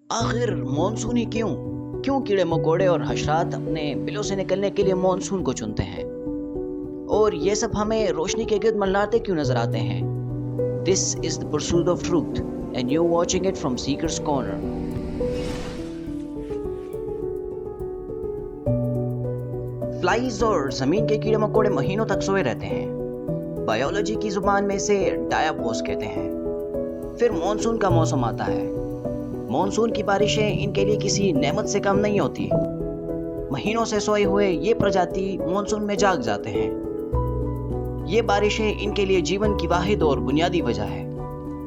आखिर मॉनसून ही क्यों क्यों कीड़े मकोड़े और हशरात अपने बिलों से निकलने के लिए मॉनसून को चुनते हैं, और ये सब हमें रोशनी के गिर्द मंडराते क्यों नजर आते हैं। This is the pursuit of truth and you watching it from seekers corner. Flies और जमीन के कीड़े मकोड़े महीनों तक सोए रहते हैं। बायोलॉजी की जुबान में इसे डायापोस कहते हैं। फिर मॉनसून का मौसम आता है। मॉनसून की बारिशें इनके लिए किसी नेमत से कम नहीं होती। महीनों से सोए हुए ये प्रजाति मॉनसून में जाग जाते हैं। ये बारिशें इनके लिए जीवन की वाहिद और बुनियादी वजह है,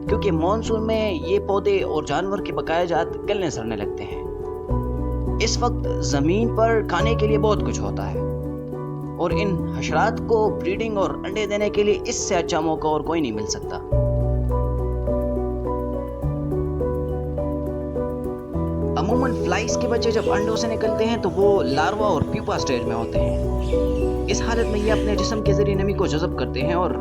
क्योंकि मॉनसून में ये पौधे और जानवर के बकाया जात गलने सड़ने लगते हैं। इस वक्त जमीन पर खाने के लिए बहुत कुछ होता है, और इन हशरात को ब्रीडिंग और अंडे देने के लिए इससे अच्छा मौका और कोई नहीं मिल सकता। अमूमन फ्लाइज के बच्चे जब अंडों से निकलते हैं तो वो लार्वा और प्यूपा स्टेज में होते हैं। इस हालत में ये अपने जिस्म के जरिए नमी को जज़ब करते हैं और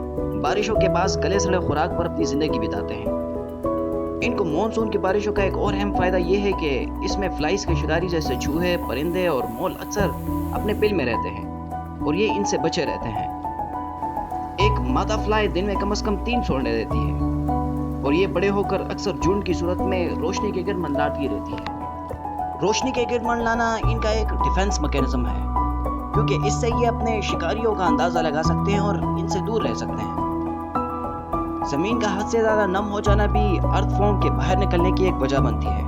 बारिशों के पास गले सड़े खुराक पर अपनी जिंदगी बिताते हैं। इनको मॉनसून की बारिशों का एक और अहम फायदा ये है कि इसमें फ्लाइज के शिकारी जैसे चूहे, परिंदे और मोल अक्सर अपने पिल में रहते हैं और ये इनसे बचे रहते हैं। एक मादा फ्लाई दिन में कम से कम 3 छोड़ने देती है, और ये बड़े होकर अक्सर झुंड की सूरत में रोशनी के गिर्द मंडराती रहती है। रोशनी के गिर्द मंडलाना इनका एक डिफेंस मैकेनिज्म है, क्योंकि इससे ये अपने शिकारियों का अंदाजा लगा सकते हैं और इनसे दूर रह सकते हैं। जमीन का हद से ज्यादा नम हो जाना भी अर्थ फॉर्म के बाहर निकलने की एक वजह बनती है,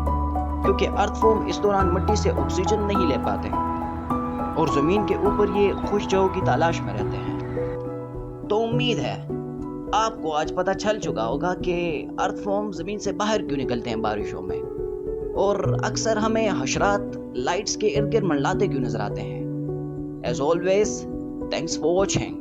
क्योंकि अर्थ फॉर्म इस दौरान मिट्टी से ऑक्सीजन नहीं ले पाते और जमीन के ऊपर ये खुश जगहों की तलाश में रहते हैं। तो उम्मीद है आपको आज पता चल चुका होगा कि अर्थ फॉर्म जमीन से बाहर क्यों निकलते हैं बारिशों में, और अक्सर हमें हशरात लाइट्स के इर्द गिर्द मंडलाते क्यों नजर आते हैं। As always, thanks for watching.